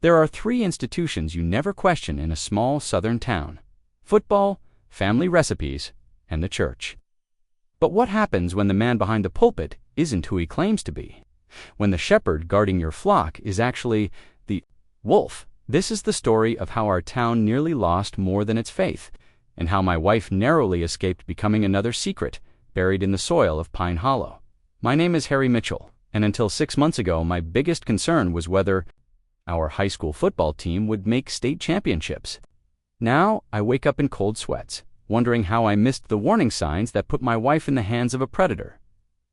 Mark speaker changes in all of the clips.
Speaker 1: There are three institutions you never question in a small southern town: football, family recipes, and the church. But what happens when the man behind the pulpit isn't who he claims to be? When the shepherd guarding your flock is actually the wolf? This is the story of how our town nearly lost more than its faith, and how my wife narrowly escaped becoming another secret buried in the soil of Pine Hollow. My name is Harry Mitchell, and until 6 months ago, my biggest concern was whether our high school football team would make state championships. Now I wake up in cold sweats, wondering how I missed the warning signs that put my wife in the hands of a predator.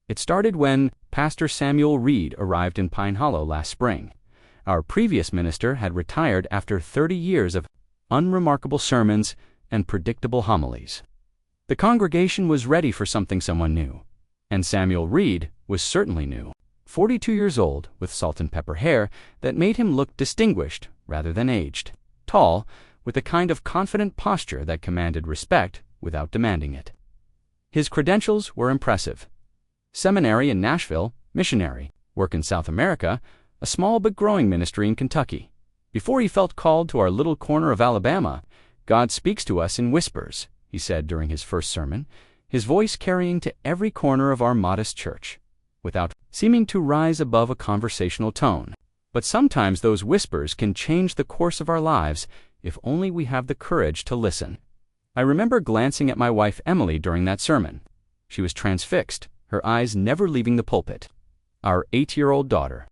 Speaker 1: It started when Pastor Samuel Reed arrived in Pine Hollow last spring. Our previous minister had retired after 30 years of unremarkable sermons and predictable homilies. The congregation was ready for someone new, and Samuel Reed was certainly new. 42 years old, with salt and pepper hair that made him look distinguished rather than aged. Tall, with a kind of confident posture that commanded respect without demanding it. His credentials were impressive. Seminary in Nashville, missionary, work in South America, a small but growing ministry in Kentucky. Before he felt called to our little corner of Alabama, God speaks to us in whispers, he said during his first sermon, his voice carrying to every corner of our modest church, without seeming to rise above a conversational tone. But sometimes those whispers can change the course of our lives if only we have the courage to listen. I remember glancing at my wife Emily during that sermon. She was transfixed, her eyes never leaving the pulpit. Our 8-year-old daughter,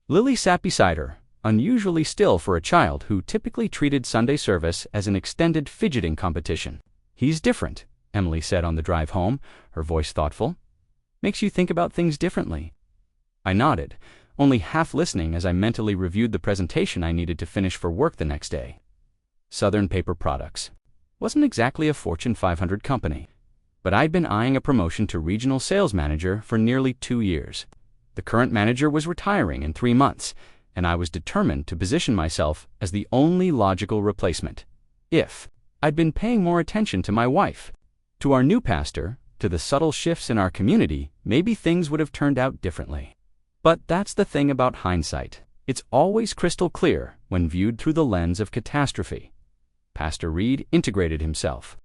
Speaker 1: Lily, sat beside her, unusually still for a child who typically treated Sunday service as an extended fidgeting competition. "He's different," Emily said on the drive home, her voice thoughtful. "Makes you think about things differently." I nodded, only half listening as I mentally reviewed the presentation I needed to finish for work the next day. Southern Paper Products wasn't exactly a Fortune 500 company, but I'd been eyeing a promotion to regional sales manager for nearly 2 years. The current manager was retiring in 3 months, and I was determined to position myself as the only logical replacement. If I'd been paying more attention to my wife, to our new pastor, to the subtle shifts in our community, maybe things would have turned out differently. But that's the thing about hindsight. It's always crystal clear when viewed through the lens of catastrophe. Pastor Reed integrated himself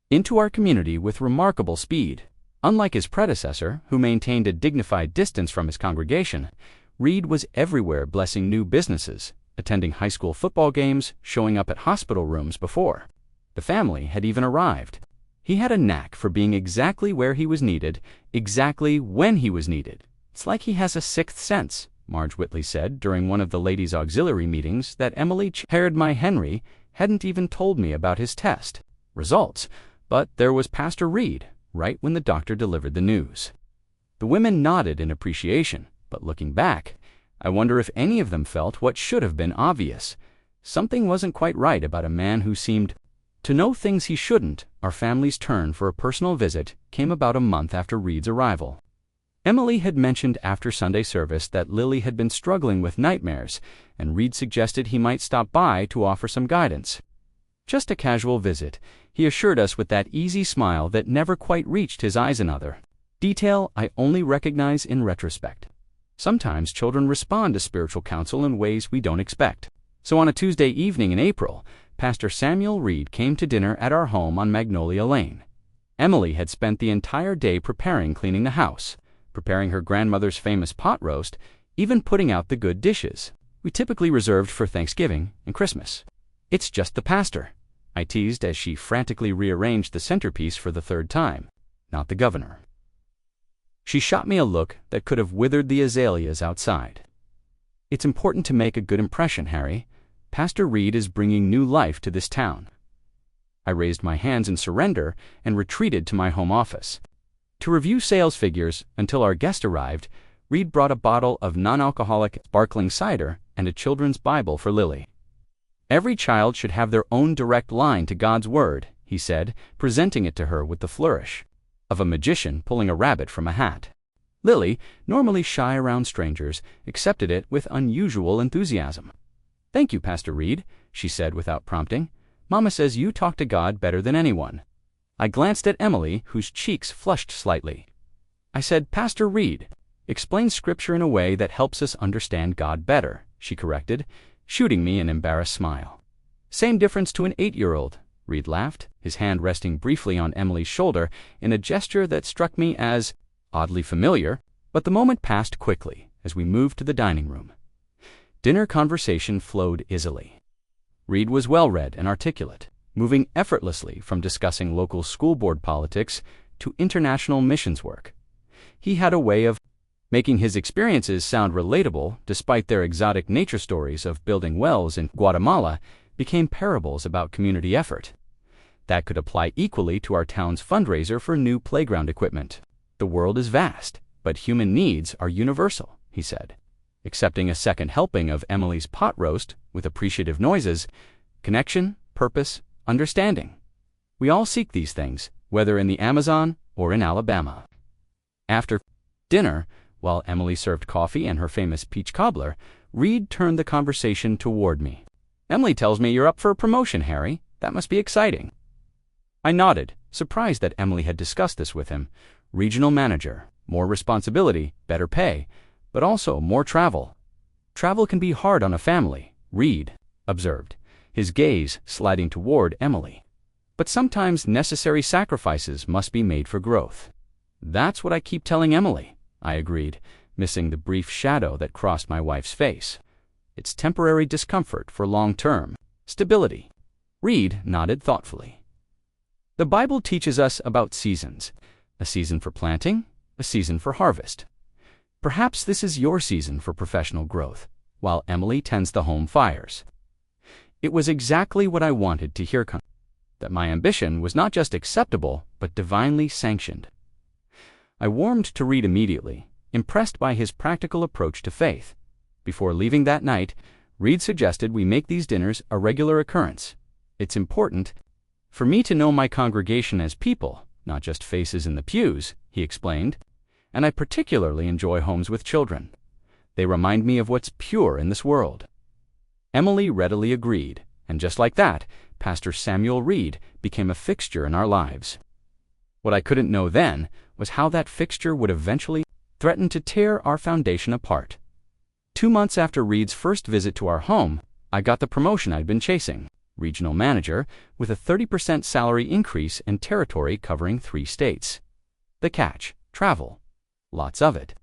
Speaker 1: into our community with remarkable speed. Unlike his predecessor, who maintained a dignified distance from his congregation, Reed was everywhere blessing new businesses, attending high school football games, showing up at hospital rooms before the family had even arrived. He had a knack for being exactly where he was needed, exactly when he was needed. "It's like he has a sixth sense," Marge Whitley said during one of the ladies' auxiliary meetings that Emily chaired. My Henry hadn't even told me about his test results, but there was Pastor Reed right when the doctor delivered the news. The women nodded in appreciation, but looking back, I wonder if any of them felt what should have been obvious. Something wasn't quite right about a man who seemed to know things he shouldn't. Our family's turn for a personal visit came about a month after Reed's arrival. Emily had mentioned after Sunday service that Lily had been struggling with nightmares, and Reed suggested he might stop by to offer some guidance. "Just a casual visit," he assured us with that easy smile that never quite reached his eyes. Another detail I only recognize in retrospect. Sometimes children respond to spiritual counsel in ways we don't expect. So on a Tuesday evening in April, Pastor Samuel Reed came to dinner at our home on Magnolia Lane. Emily had spent the entire day cleaning the house, preparing her grandmother's famous pot roast, even putting out the good dishes we typically reserved for Thanksgiving and Christmas. "It's just the pastor," I teased as she frantically rearranged the centerpiece for the 3rd time, "not the governor." She shot me a look that could have withered the azaleas outside. "It's important to make a good impression, Harry. Pastor Reed is bringing new life to this town." I raised my hands in surrender and retreated to my home office. To review sales figures until our guest arrived, Reed brought a bottle of non-alcoholic sparkling cider and a children's Bible for Lily. "Every child should have their own direct line to God's Word," he said, presenting it to her with the flourish of a magician pulling a rabbit from a hat. Lily, normally shy around strangers, accepted it with unusual enthusiasm. "Thank you, Pastor Reed," she said without prompting. "Mama says you talk to God better than anyone." I glanced at Emily, whose cheeks flushed slightly. I said, "Pastor Reed explains Scripture in a way that helps us understand God better," she corrected, shooting me an embarrassed smile. "Same difference to an 8-year-old, Reed laughed, his hand resting briefly on Emily's shoulder in a gesture that struck me as oddly familiar, but the moment passed quickly as we moved to the dining room. Dinner conversation flowed easily. Reed was well-read and articulate, moving effortlessly from discussing local school board politics to international missions work. He had a way of making his experiences sound relatable despite their exotic nature. Stories of building wells in Guatemala became parables about community effort. That could apply equally to our town's fundraiser for new playground equipment. "The world is vast, but human needs are universal," he said, accepting a second helping of Emily's pot roast with appreciative noises. "Connection, purpose, understanding. We all seek these things, whether in the Amazon or in Alabama." After dinner, while Emily served coffee and her famous peach cobbler, Reed turned the conversation toward me. "Emily tells me you're up for a promotion, Harry. That must be exciting." I nodded, surprised that Emily had discussed this with him. Regional manager, more responsibility, better pay, but also more travel. "Travel can be hard on a family," Reed observed, his gaze sliding toward Emily. "But sometimes necessary sacrifices must be made for growth." "That's what I keep telling Emily," I agreed, missing the brief shadow that crossed my wife's face. "It's temporary discomfort for long-term stability." Reed nodded thoughtfully. "The Bible teaches us about seasons, a season for planting, a season for harvest. Perhaps this is your season for professional growth, while Emily tends the home fires." It was exactly what I wanted to hear, that my ambition was not just acceptable, but divinely sanctioned. I warmed to Reed immediately, impressed by his practical approach to faith. Before leaving that night, Reed suggested we make these dinners a regular occurrence. "It's important for me to know my congregation as people, not just faces in the pews," he explained, "and I particularly enjoy homes with children. They remind me of what's pure in this world." Emily readily agreed, and just like that, Pastor Samuel Reed became a fixture in our lives. What I couldn't know then was how that fixture would eventually threaten to tear our foundation apart. 2 months after Reed's first visit to our home, I got the promotion I'd been chasing, regional manager, with a 30% salary increase and territory covering 3 states. The catch: travel. Lots of it.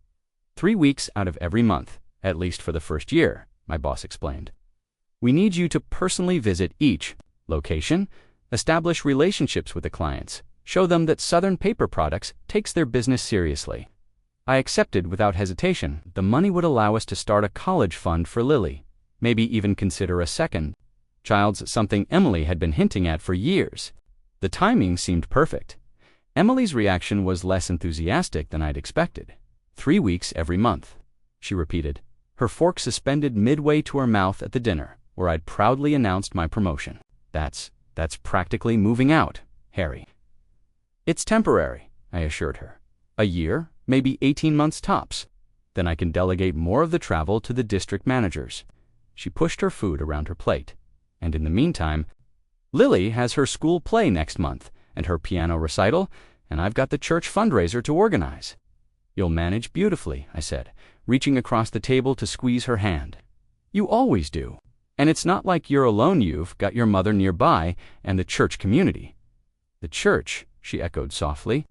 Speaker 1: 3 weeks out of every month, at least for the first year, my boss explained. "We need you to personally visit each location, establish relationships with the clients, show them that Southern Paper Products takes their business seriously." I accepted without hesitation. The money would allow us to start a college fund for Lily, maybe even consider a second child's, something Emily had been hinting at for years. The timing seemed perfect. Emily's reaction was less enthusiastic than I'd expected. 3 weeks every month, she repeated, her fork suspended midway to her mouth at the dinner, where I'd proudly announced my promotion. That's practically moving out, Harry." "It's temporary," I assured her. "A year, maybe 18 months tops. Then I can delegate more of the travel to the district managers." She pushed her food around her plate. "And in the meantime, Lily has her school play next month, and her piano recital, and I've got the church fundraiser to organize." "You'll manage beautifully," I said, reaching across the table to squeeze her hand. "You always do. And it's not like you're alone. You've got your mother nearby and the church community." "The church," she echoed softly.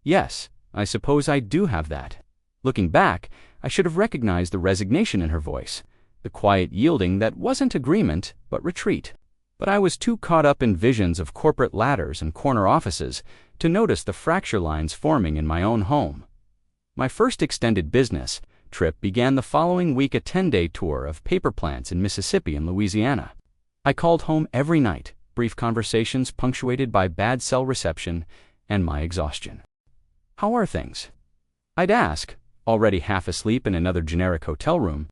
Speaker 1: "Yes, I suppose I do have that." Looking back, I should have recognized the resignation in her voice, the quiet yielding that wasn't agreement, but retreat. But I was too caught up in visions of corporate ladders and corner offices to notice the fracture lines forming in my own home. My first extended business trip began the following week, a 10-day tour of paper plants in Mississippi and Louisiana. I called home every night, brief conversations punctuated by bad cell reception and my exhaustion. "How are things?" I'd ask, already half asleep in another generic hotel room.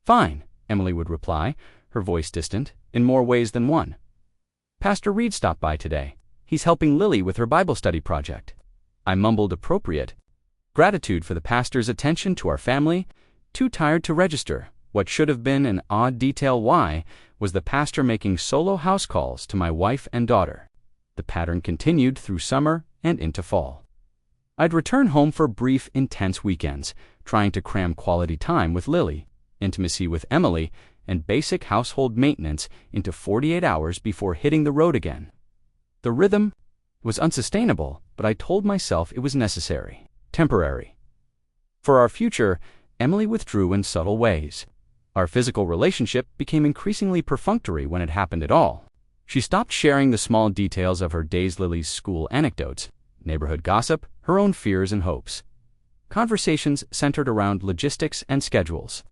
Speaker 1: "Fine," Emily would reply, her voice distant, in more ways than one. "Pastor Reed stopped by today. He's helping Lily with her Bible study project." I mumbled appropriate gratitude for the pastor's attention to our family, too tired to register what should have been an odd detail. Why was the pastor making solo house calls to my wife and daughter? The pattern continued through summer and into fall. I'd return home for brief, intense weekends, trying to cram quality time with Lily, intimacy with Emily, and basic household maintenance into 48 hours before hitting the road again. The rhythm was unsustainable, but I told myself it was necessary, temporary. For our future, Emily withdrew in subtle ways. Our physical relationship became increasingly perfunctory when it happened at all. She stopped sharing the small details of her day's Lily's school anecdotes, neighborhood gossip, her own fears and hopes. Conversations centered around logistics and schedules.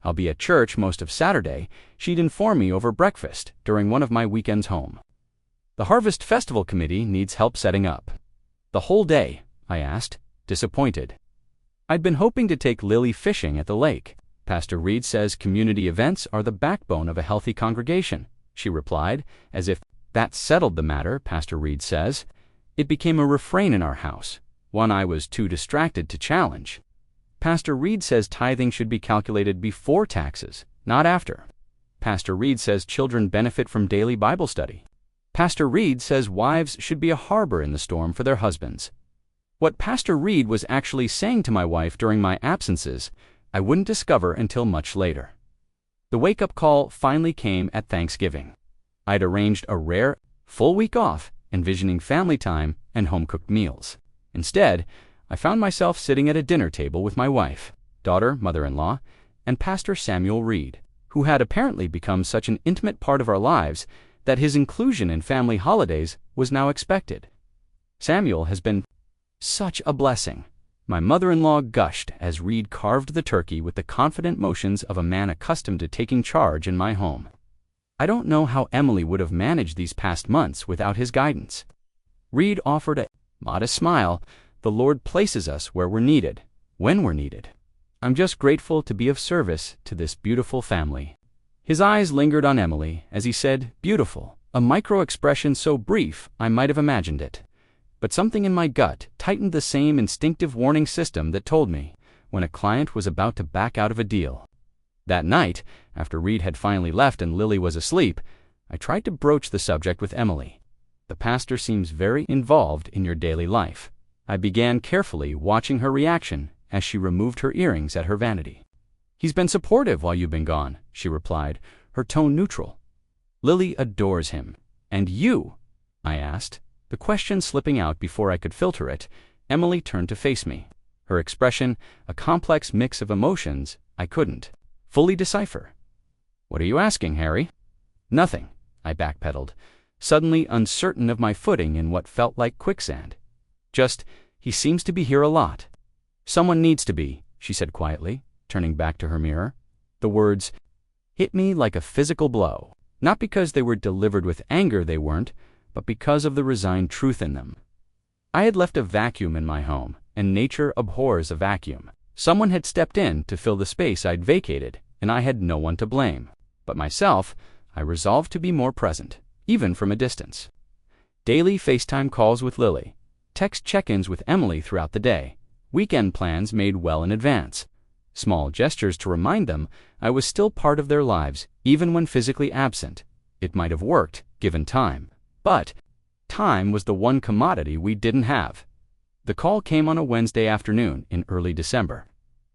Speaker 1: I'll be at church most of Saturday, she'd inform me over breakfast during one of my weekends home. The Harvest Festival Committee needs help setting up. The whole day, I asked, disappointed. I'd been hoping to take Lily fishing at the lake. Pastor Reed says community events are the backbone of a healthy congregation, she replied, as if that settled the matter. Pastor Reed says. It became a refrain in our house, one I was too distracted to challenge. Pastor Reed says tithing should be calculated before taxes, not after. Pastor Reed says children benefit from daily Bible study. Pastor Reed says wives should be a harbor in the storm for their husbands. What Pastor Reed was actually saying to my wife during my absences, I wouldn't discover until much later. The wake-up call finally came at Thanksgiving. I'd arranged a rare, full week off, envisioning family time and home-cooked meals. Instead, I found myself sitting at a dinner table with my wife, daughter, mother-in-law, and Pastor Samuel Reed, who had apparently become such an intimate part of our lives that his inclusion in family holidays was now expected. Samuel has been such a blessing. My mother-in-law gushed as Reed carved the turkey with the confident motions of a man accustomed to taking charge in my home. I don't know how Emily would have managed these past months without his guidance. Reed offered a modest smile. The Lord places us where we're needed, when we're needed. I'm just grateful to be of service to this beautiful family. His eyes lingered on Emily as he said, beautiful, a micro-expression so brief I might have imagined it. But something in my gut tightened the same instinctive warning system that told me when a client was about to back out of a deal. That night, after Reed had finally left and Lily was asleep, I tried to broach the subject with Emily. The pastor seems very involved in your daily life. I began carefully watching her reaction as she removed her earrings at her vanity. He's been supportive while you've been gone, she replied, her tone neutral. Lily adores him. And you? I asked. The question slipping out before I could filter it. Emily turned to face me. Her expression, a complex mix of emotions I couldn't fully decipher. What are you asking, Harry? Nothing, I backpedaled, suddenly uncertain of my footing in what felt like quicksand. Just, he seems to be here a lot. Someone needs to be, she said quietly, turning back to her mirror. The words hit me like a physical blow, not because they were delivered with anger, they weren't, but because of the resigned truth in them. I had left a vacuum in my home, and nature abhors a vacuum. Someone had stepped in to fill the space I'd vacated, and I had no one to blame. But myself, I resolved to be more present, even from a distance. Daily FaceTime calls with Lily, text check-ins with Emily throughout the day, weekend plans made well in advance, small gestures to remind them I was still part of their lives, even when physically absent. It might have worked, given time. But time was the one commodity we didn't have. The call came on a Wednesday afternoon in early December.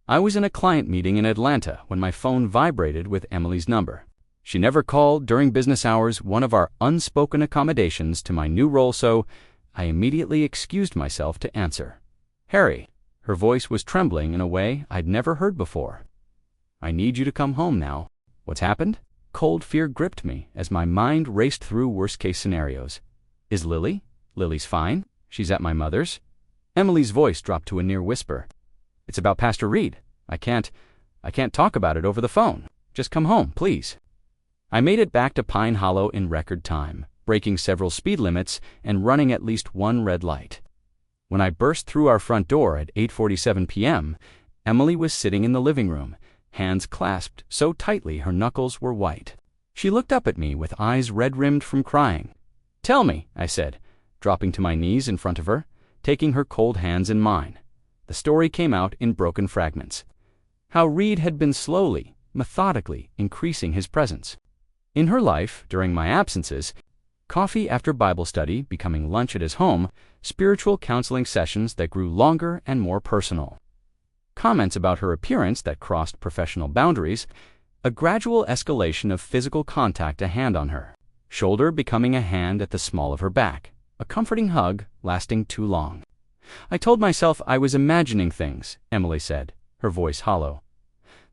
Speaker 1: I was in a client meeting in Atlanta when my phone vibrated with Emily's number. She never called during business hours, one of our unspoken accommodations to my new role, so I immediately excused myself to answer. Harry, her voice was trembling in a way I'd never heard before. I need you to come home now. What's happened? Cold fear gripped me as my mind raced through worst-case scenarios. Is Lily? Lily's fine. She's at my mother's. Emily's voice dropped to a near whisper. It's about Pastor Reed. I can't talk about it over the phone. Just come home, please. I made it back to Pine Hollow in record time, breaking several speed limits and running at least one red light. When I burst through our front door at 8:47 p.m., Emily was sitting in the living room, hands clasped so tightly her knuckles were white. She looked up at me with eyes red-rimmed from crying. Tell me, I said, dropping to my knees in front of her, taking her cold hands in mine. The story came out in broken fragments. How Reed had been slowly, methodically increasing his presence. In her life, during my absences, coffee after Bible study becoming lunch at his home, spiritual counseling sessions that grew longer and more personal. Comments about her appearance that crossed professional boundaries, A gradual escalation of physical contact, a hand on her shoulder becoming a hand at the small of her back, a comforting hug lasting too long. I told myself I was imagining things, Emily said, her voice hollow.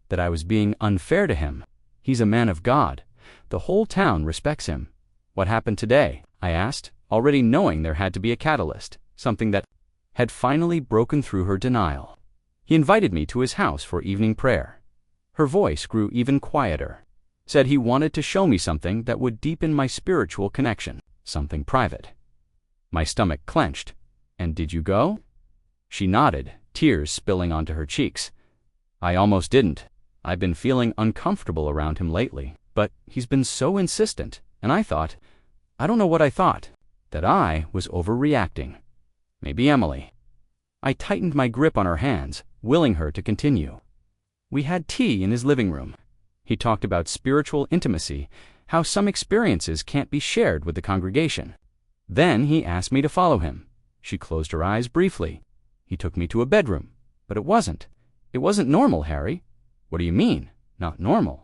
Speaker 1: That I was being unfair to him. He's a man of God. The whole town respects him. What happened today? I asked, already knowing there had to be a catalyst, something that had finally broken through her denial. He invited me to his house for evening prayer. Her voice grew even quieter. Said he wanted to show me something that would deepen my spiritual connection, something private. My stomach clenched. And did you go? She nodded, tears spilling onto her cheeks. I almost didn't. I've been feeling uncomfortable around him lately, but he's been so insistent, and I don't know what I thought, that I was overreacting. Maybe Emily. I tightened my grip on her hands, willing her to continue. We had tea in his living room. He talked about spiritual intimacy, how some experiences can't be shared with the congregation. Then he asked me to follow him. She closed her eyes briefly. He took me to a bedroom, but it wasn't normal, Harry. What do you mean, not normal?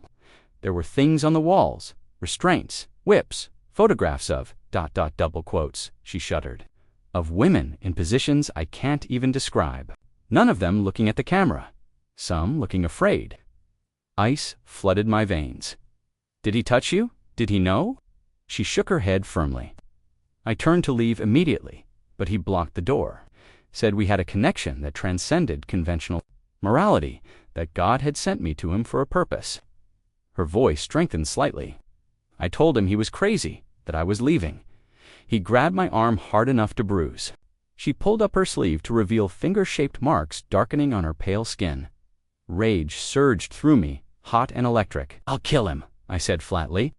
Speaker 1: There were things on the walls, restraints, whips, photographs of, double quotes, she shuddered, of women in positions I can't even describe. None of them looking at the camera. Some looking afraid. Ice flooded my veins. Did he touch you? Did he know? She shook her head firmly. I turned to leave immediately, but he blocked the door, said we had a connection that transcended conventional morality, that God had sent me to him for a purpose. Her voice strengthened slightly. I told him he was crazy, that I was leaving. He grabbed my arm hard enough to bruise. She pulled up her sleeve to reveal finger-shaped marks darkening on her pale skin. Rage surged through me, hot and electric. I'll kill him, I said flatly.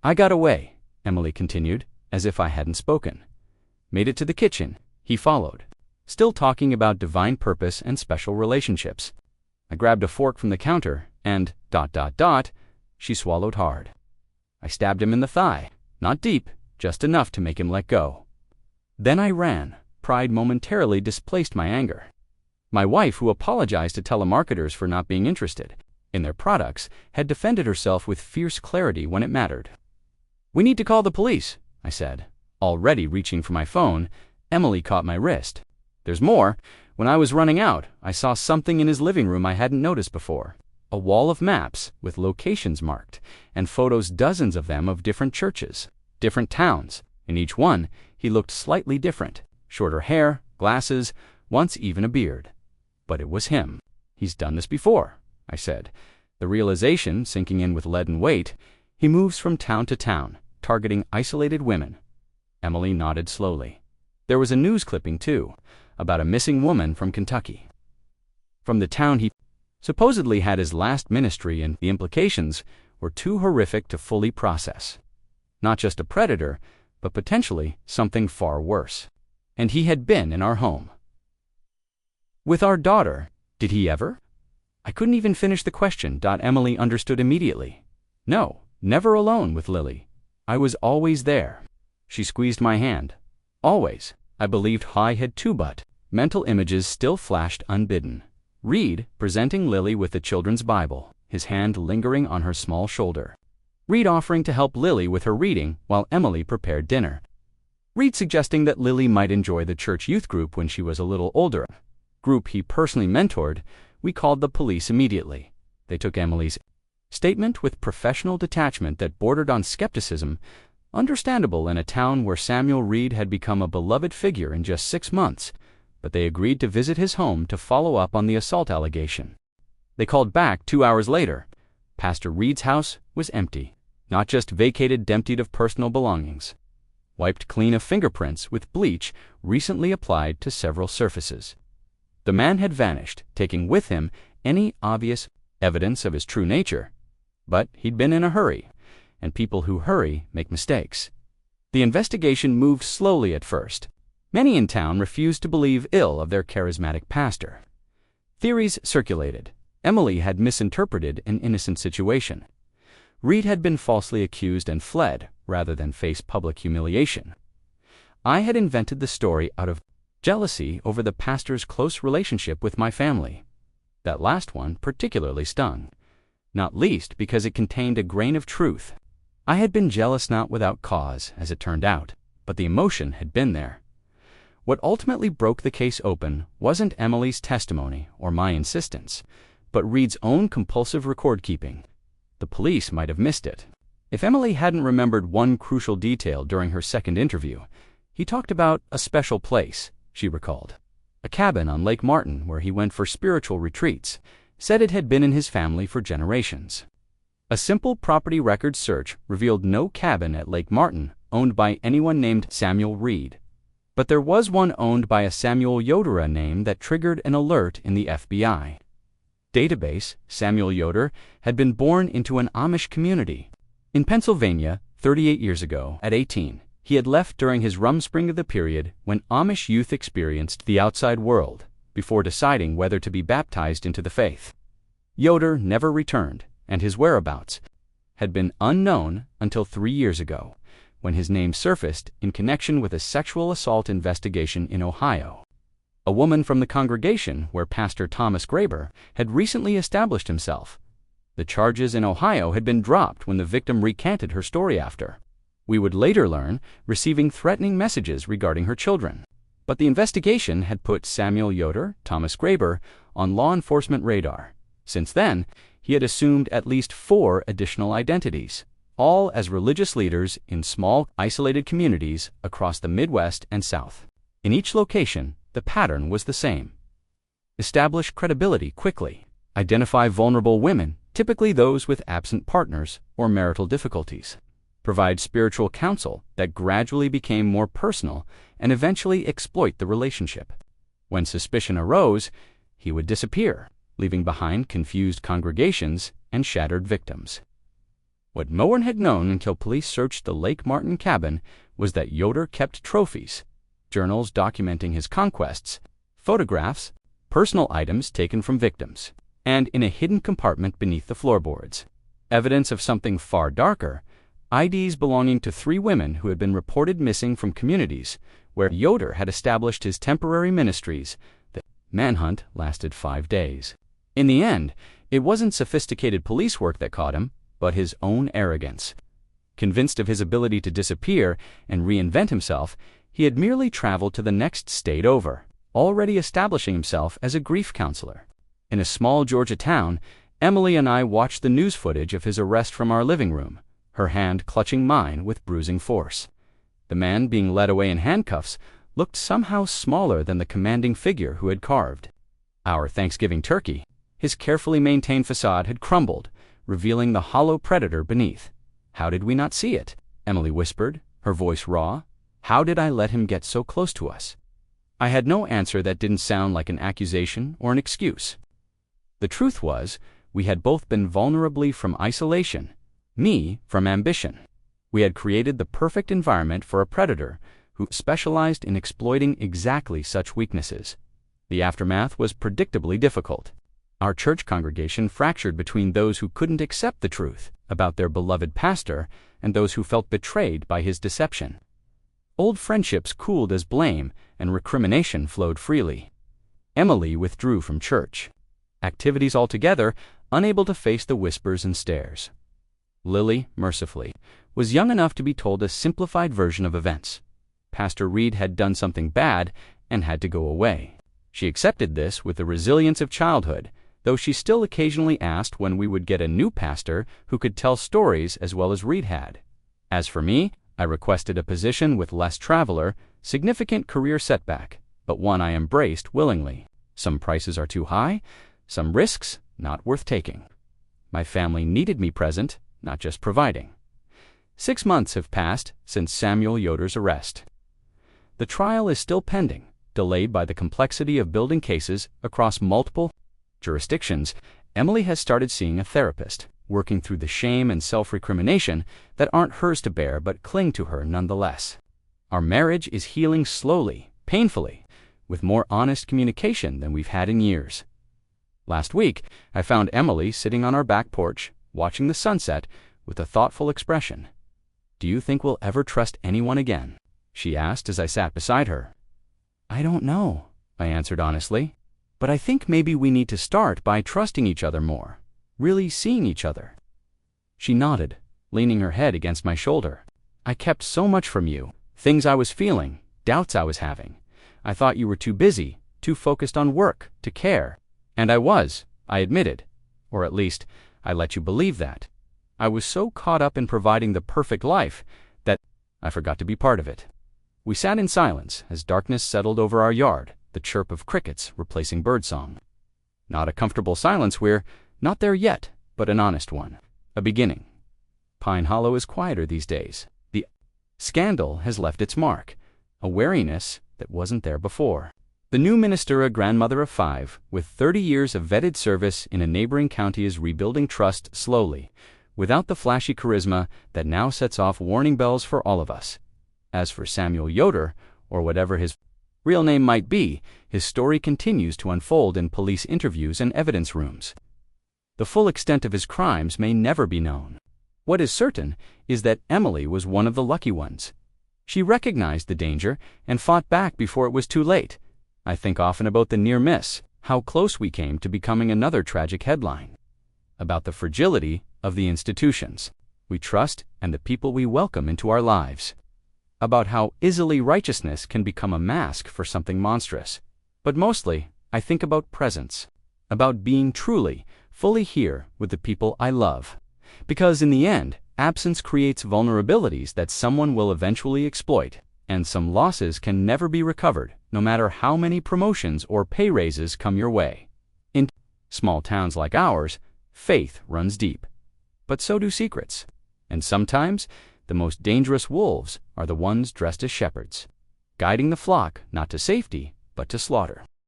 Speaker 1: I got away, Emily continued, as if I hadn't spoken. Made it to the kitchen. He followed, still talking about divine purpose and special relationships. I grabbed a fork from the counter and, she swallowed hard. I stabbed him in the thigh, not deep, just enough to make him let go. Then I ran. Pride momentarily displaced my anger. My wife, who apologized to telemarketers for not being interested in their products, had defended herself with fierce clarity when it mattered. We need to call the police, I said. Already reaching for my phone, Emily caught my wrist. There's more. When I was running out, I saw something in his living room I hadn't noticed before. A wall of maps with locations marked, and photos, dozens of them, of different churches, different towns. In each one, he looked slightly different. Shorter hair, glasses, once even a beard. But it was him. He's done this before, I said. The realization sinking in with leaden weight. He moves from town to town, targeting isolated women. Emily nodded slowly. There was a news clipping, too, about a missing woman from Kentucky. From the town he supposedly had his last ministry, and the implications were too horrific to fully process. Not just a predator, but potentially something far worse. And he had been in our home. With our daughter, did he ever? I couldn't even finish the question. Emily understood immediately. No, never alone with Lily. I was always there. She squeezed my hand. Always. I believed I had too, but mental images still flashed unbidden. Reed presenting Lily with the children's Bible, his hand lingering on her small shoulder. Reed offering to help Lily with her reading while Emily prepared dinner. Reed suggesting that Lily might enjoy the church youth group when she was a little older. Group he personally mentored. We called the police immediately. They took Emily's statement with professional detachment that bordered on skepticism, understandable in a town where Samuel Reed had become a beloved figure in just 6 months, but they agreed to visit his home to follow up on the assault allegation. They called back 2 hours later. Pastor Reed's house was empty, not just vacated, emptied of personal belongings. Wiped clean of fingerprints with bleach recently applied to several surfaces. The man had vanished, taking with him any obvious evidence of his true nature. But he'd been in a hurry, and people who hurry make mistakes. The investigation moved slowly at first. Many in town refused to believe ill of their charismatic pastor. Theories circulated. Emily had misinterpreted an innocent situation. Reed had been falsely accused and fled, rather than face public humiliation. I had invented the story out of jealousy over the pastor's close relationship with my family. That last one particularly stung. not least because it contained a grain of truth. I had been jealous not without cause, as it turned out, but the emotion had been there. What ultimately broke the case open wasn't Emily's testimony or my insistence, but Reed's own compulsive record-keeping. The police might have missed it. If Emily hadn't remembered one crucial detail during her second interview, he talked about a special place, she recalled. A cabin on Lake Martin where he went for spiritual retreats, said it had been in his family for generations. A simple property record search revealed no cabin at Lake Martin owned by anyone named Samuel Reed. But there was one owned by a Samuel Yoder name that triggered an alert in the FBI database. Samuel Yoder had been born into an Amish community in Pennsylvania 38 years ago. At 18, he had left during his rumspring of the period when Amish youth experienced the outside world before deciding whether to be baptized into the faith. Yoder never returned, and his whereabouts had been unknown until 3 years ago, when his name surfaced in connection with a sexual assault investigation in Ohio. A woman from the congregation where Pastor Thomas Graber had recently established himself. The charges in Ohio had been dropped when the victim recanted her story after, we would later learn, receiving threatening messages regarding her children. But the investigation had put Samuel Yoder, Thomas Graber, on law enforcement radar. Since then, he had assumed at least 4 additional identities, all as religious leaders in small, isolated communities across the Midwest and South. In each location, the pattern was the same. Establish credibility quickly. Identify vulnerable women, typically those with absent partners or marital difficulties. Provide spiritual counsel that gradually became more personal and eventually exploit the relationship. When suspicion arose, he would disappear, leaving behind confused congregations and shattered victims. What no one had known until police searched the Lake Martin cabin was that Yoder kept trophies, journals documenting his conquests, photographs, personal items taken from victims, and in a hidden compartment beneath the floorboards, evidence of something far darker, IDs belonging to 3 women who had been reported missing from communities where Yoder had established his temporary ministries. The manhunt lasted 5 days. In the end, it wasn't sophisticated police work that caught him, but his own arrogance. Convinced of his ability to disappear and reinvent himself, he had merely traveled to the next state over, already establishing himself as a grief counselor. In a small Georgia town, Emily and I watched the news footage of his arrest from our living room, her hand clutching mine with bruising force. The man being led away in handcuffs looked somehow smaller than the commanding figure who had carved our Thanksgiving turkey. His carefully maintained facade had crumbled, revealing the hollow predator beneath. "How did we not see it?" Emily whispered, her voice raw. "How did I let him get so close to us?" I had no answer that didn't sound like an accusation or an excuse. The truth was, we had both been vulnerably from isolation, me from ambition. We had created the perfect environment for a predator who specialized in exploiting exactly such weaknesses. The aftermath was predictably difficult. Our church congregation fractured between those who couldn't accept the truth about their beloved pastor and those who felt betrayed by his deception. Old friendships cooled as blame and recrimination flowed freely. Emily withdrew from church activities altogether, unable to face the whispers and stares. Lily, mercifully, was young enough to be told a simplified version of events. Pastor Reed had done something bad and had to go away. She accepted this with the resilience of childhood, though she still occasionally asked when we would get a new pastor who could tell stories as well as Reed had. As for me, I requested a position with less traveler, significant career setback, but one I embraced willingly. Some prices are too high, some risks not worth taking. My family needed me present, not just providing. 6 months have passed since Samuel Yoder's arrest. The trial is still pending, delayed by the complexity of building cases across multiple jurisdictions. Emily has started seeing a therapist, working through the shame and self-recrimination that aren't hers to bear but cling to her nonetheless. Our marriage is healing slowly, painfully, with more honest communication than we've had in years. Last week, I found Emily sitting on our back porch, watching the sunset with a thoughtful expression. "Do you think we'll ever trust anyone again?" she asked as I sat beside her. "I don't know," I answered honestly, "but I think maybe we need to start by trusting each other more. really seeing each other?" She nodded, leaning her head against my shoulder. "I kept so much from you, things I was feeling, doubts I was having. I thought you were too busy, too focused on work, to care. And I was, I admitted. Or at least, I let you believe that. I was so caught up in providing the perfect life that I forgot to be part of it." We sat in silence as darkness settled over our yard, the chirp of crickets replacing birdsong. Not a comfortable silence, we're not there yet, but an honest one. A beginning. Pine Hollow is quieter these days. The scandal has left its mark, a wariness that wasn't there before. The new minister, a grandmother of 5, with 30 years of vetted service in a neighboring county, is rebuilding trust slowly, without the flashy charisma that now sets off warning bells for all of us. As for Samuel Yoder, or whatever his real name might be, his story continues to unfold in police interviews and evidence rooms. The full extent of his crimes may never be known. What is certain is that Emily was one of the lucky ones. She recognized the danger and fought back before it was too late. I think often about the near miss, how close we came to becoming another tragic headline. About the fragility of the institutions we trust and the people we welcome into our lives. About how easily righteousness can become a mask for something monstrous. But mostly, I think about presence. About being truly, fully here with the people I love. Because in the end, absence creates vulnerabilities that someone will eventually exploit, and some losses can never be recovered, no matter how many promotions or pay raises come your way. In small towns like ours, faith runs deep. But so do secrets. And sometimes, the most dangerous wolves are the ones dressed as shepherds, guiding the flock not to safety, but to slaughter.